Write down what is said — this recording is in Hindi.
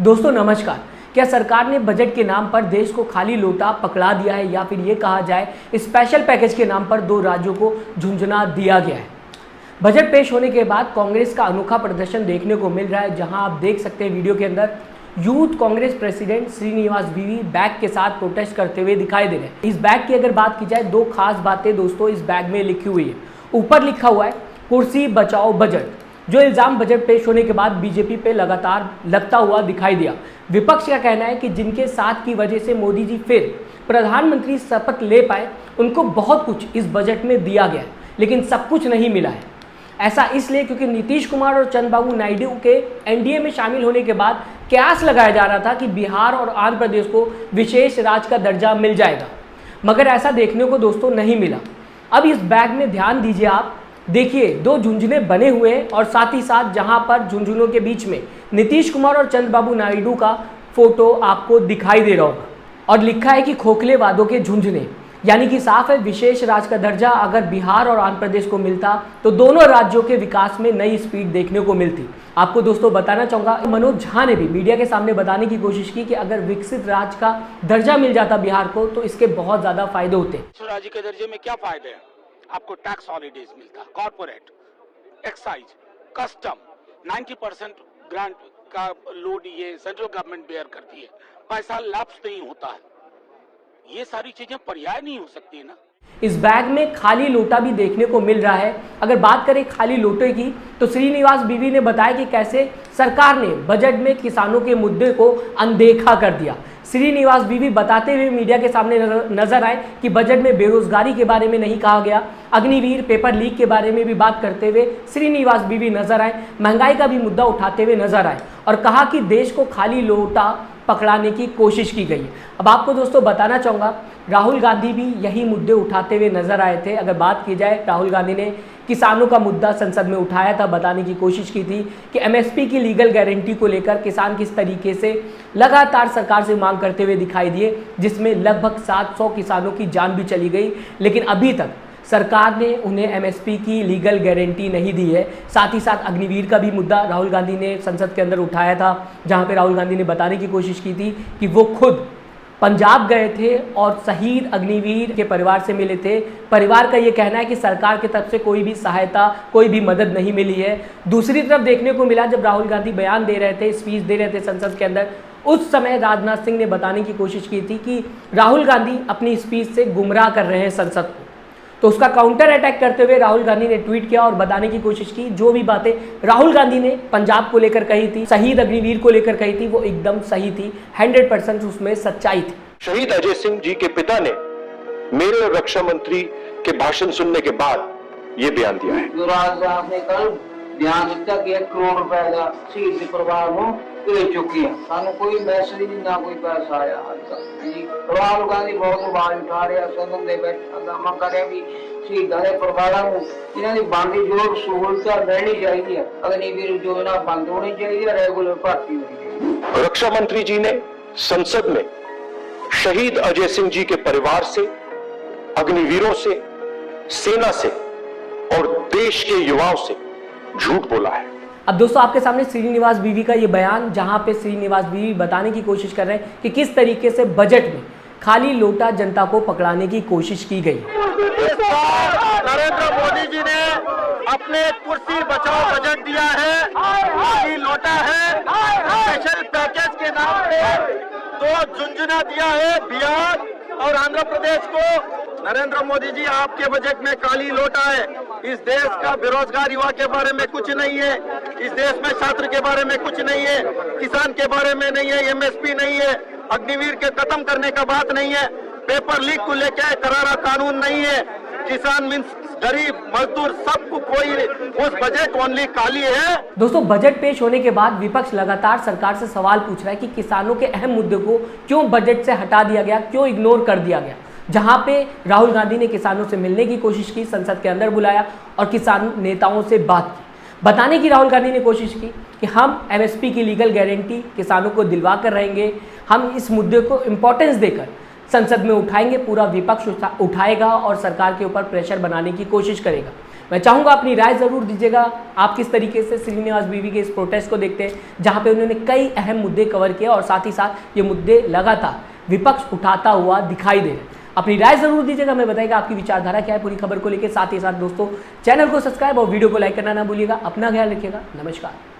दोस्तों नमस्कार। क्या सरकार ने बजट के नाम पर देश को खाली लोटा पकड़ा दिया है या फिर ये कहा जाए स्पेशल पैकेज के नाम पर दो राज्यों को झुंझुना दिया गया है। बजट पेश होने के बाद कांग्रेस का अनोखा प्रदर्शन देखने को मिल रहा है, जहां आप देख सकते हैं वीडियो के अंदर यूथ कांग्रेस प्रेसिडेंट श्रीनिवास बीवी बैग के साथ प्रोटेस्ट करते हुए दिखाई दे रहे हैं। इस बैग की अगर बात की जाए, दो खास बातें दोस्तों इस बैग में लिखी हुई है। ऊपर लिखा हुआ है कुर्सी बचाओ बजट, जो इल्ज़ाम बजट पेश होने के बाद बीजेपी पे लगातार लगता हुआ दिखाई दिया। विपक्ष का कहना है कि जिनके साथ की वजह से मोदी जी फिर प्रधानमंत्री शपथ ले पाए, उनको बहुत कुछ इस बजट में दिया गया है, लेकिन सब कुछ नहीं मिला है। ऐसा इसलिए क्योंकि नीतीश कुमार और चंद्रबाबू नायडू के एनडीए में शामिल होने के बाद कयास लगाया जा रहा था कि बिहार और आंध्र प्रदेश को विशेष राज्य का दर्जा मिल जाएगा, मगर ऐसा देखने को दोस्तों नहीं मिला। अब इस बैग में ध्यान दीजिए, आप देखिए दो झुंझुने बने हुए हैं और साथ ही साथ जहां पर झुंझुनों के बीच में नीतीश कुमार और चंद्रबाबू नायडू का फोटो आपको दिखाई दे रहा होगा और लिखा है कि खोखले वादों के झुंझुने, यानी कि साफ है विशेष राज्य का दर्जा अगर बिहार और आंध्र प्रदेश को मिलता तो दोनों राज्यों के विकास में नई स्पीड देखने को मिलती। आपको दोस्तों बताना चाहूंगा, मनोज झा ने भी मीडिया के सामने बताने की कोशिश की कि अगर विकसित राज्य का दर्जा मिल जाता बिहार को तो इसके बहुत ज्यादा फायदे होते। राज्य के दर्जे में क्या फायदे हैं? आपको टैक्स हॉलीडेज मिलता, कॉर्पोरेट, एक्साइज, कस्टम, 90% ग्रांट का लोड ये सेंट्रल गवर्नमेंट बेयर करती है, पैसा लैप्स नहीं होता है। ये सारी चीजें पर्याय नहीं हो सकती है ना। इस बैग में खाली लोटा भी देखने को मिल रहा है। अगर बात करें खाली लोटे की तो श्रीनिवास बीवी ने बताया कि कैसे सरकार ने बजट में किसानों के मुद्दे को अनदेखा कर दिया। श्रीनिवास बीवी बताते हुए मीडिया के सामने नजर आए कि बजट में बेरोजगारी के बारे में नहीं कहा गया, अग्निवीर पेपर लीक के बारे में भी बात करते हुए श्रीनिवास बीवी नजर आए, महंगाई का भी मुद्दा उठाते हुए नजर आए और कहा कि देश को खाली लोटा पकड़ाने की कोशिश की गई है। अब आपको दोस्तों बताना चाहूँगा, राहुल गांधी भी यही मुद्दे उठाते हुए नजर आए थे। अगर बात की जाए, राहुल गांधी ने किसानों का मुद्दा संसद में उठाया था, बताने की कोशिश की थी कि एमएसपी की लीगल गारंटी को लेकर किसान किस तरीके से लगातार सरकार से मांग करते हुए दिखाई दिए, जिसमें लगभग 700 किसानों की जान भी चली गई, लेकिन अभी तक सरकार ने उन्हें एमएसपी की लीगल गारंटी नहीं दी है। साथ ही साथ अग्निवीर का भी मुद्दा राहुल गांधी ने संसद के अंदर उठाया था, जहां पे राहुल गांधी ने बताने की कोशिश की थी कि वो खुद पंजाब गए थे और शहीद अग्निवीर के परिवार से मिले थे। परिवार का ये कहना है कि सरकार की तरफ से कोई भी सहायता, कोई भी मदद नहीं मिली है। दूसरी तरफ देखने को मिला, जब राहुल गांधी बयान दे रहे थे, स्पीच दे रहे थे संसद के अंदर, उस समय राजनाथ सिंह ने बताने की कोशिश की थी कि राहुल गांधी अपनी स्पीच से गुमराह कर रहे हैं संसद को। तो उसका काउंटर अटैक करते हुए राहुल गांधी ने ट्वीट किया और बताने की कोशिश की जो भी बातें राहुल गांधी ने पंजाब को लेकर कही थी, शहीद अग्निवीर को लेकर कही थी, वो एकदम सही थी, 100% उसमें सच्चाई थी। शहीद अजय सिंह जी के पिता ने मेरे और रक्षा मंत्री के भाषण सुनने के बाद ये बयान दिया है। जो आपने कल बयान दिया कि 1 करोड़ रुपए का शहीद के परिवार को दे चुकी है, सानू कोई मैसेज नहीं, ना कोई पैसा आया हाल तक। राहुल गांधी बहुत आवाज उठा रहे, सदन में बैठा दामा करे भी शहीद के परिवारों को इन्हों की बनती जो सहूलत मिलनी चाहिए, अग्निवीर योजना बंद होनी चाहिए, रेगुलर भर्ती होनी चाहिए। रक्षा मंत्री जी ने संसद में शहीद अजय सिंह जी के परिवार से, अग्निवीरों से, सेना से और देश के युवाओं से झूठ बोला है। अब दोस्तों आपके सामने श्रीनिवास बीवी का ये बयान, जहां पे श्रीनिवास बीवी बताने की कोशिश कर रहे हैं कि किस तरीके से बजट में खाली लोटा जनता को पकड़ाने की कोशिश की गई। नरेंद्र मोदी जी ने अपने कुर्सी बचाओ बजट दिया है, खाली लोटा है, स्पेशल पैकेज के नाम पे तो झुंझुना दिया है बिहार और आंध्र प्रदेश को। नरेंद्र मोदी जी, आपके बजट में खाली लोटा है। इस देश का बेरोजगार युवा के बारे में कुछ नहीं है, इस देश में छात्र के बारे में कुछ नहीं है, किसान के बारे में नहीं है, एमएसपी नहीं है, अग्निवीर के खत्म करने का बात नहीं है, पेपर लीक को लेकर करारा कानून नहीं है, किसान मीन्स गरीब मजदूर सबको कोई उस बजट ओनली खाली है। दोस्तों बजट पेश होने के बाद विपक्ष लगातार सरकार से सवाल पूछ रहा है कि किसानों के अहम मुद्दे को क्यों बजट से हटा दिया गया, क्यों इग्नोर कर दिया गया। जहां पे राहुल गांधी ने किसानों से मिलने की कोशिश की, संसद के अंदर बुलाया और किसान नेताओं से बात की। बताने की राहुल गांधी ने कोशिश की कि हम एमएसपी की लीगल गारंटी किसानों को दिलवा कर रहेंगे, हम इस मुद्दे को इंपॉर्टेंस देकर संसद में उठाएंगे, पूरा विपक्ष उठाएगा और सरकार के ऊपर प्रेशर बनाने की कोशिश करेगा। मैं चाहूँगा अपनी राय ज़रूर दीजिएगा, आप किस तरीके से श्रीनिवास बीवी के इस प्रोटेस्ट को देखते हैं, जहाँ पे उन्होंने कई अहम मुद्दे कवर किए और साथ ही साथ ये मुद्दे लगातार विपक्ष उठाता हुआ दिखाई दे रहे हैं। अपनी राय जरूर दीजिएगा, मैं बताइएगा आपकी विचारधारा क्या है पूरी खबर को लेकर। साथ ही साथ दोस्तों चैनल को सब्सक्राइब और वीडियो को लाइक करना ना भूलिएगा। अपना ख्याल रखिएगा। नमस्कार।